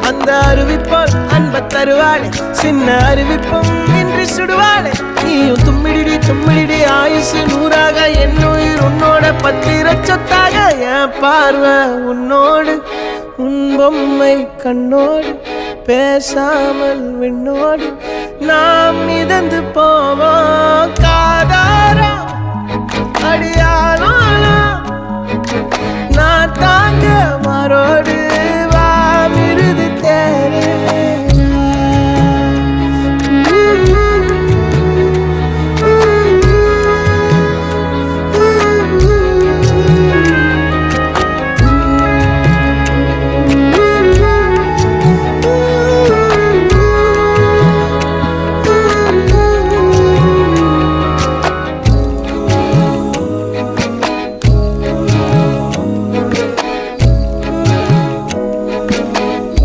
அந்த அறிவிப்போல் அன்ப தருவாளே சின்ன அறிவிப்பும் இன்று சுடுவாளே நீயும் தும்மிடி ஆயுசு நூறாக என் உயிர் உன்னோட பத்திர சொத்தாக என் பார்வை உன்னோடு உன் பொம்மை கண்ணோடு பேசாமல் விண்ணோடு நாம் மிதந்து போவோம் காதாரா அடியானாலும் நான் தாங்க மாறோடு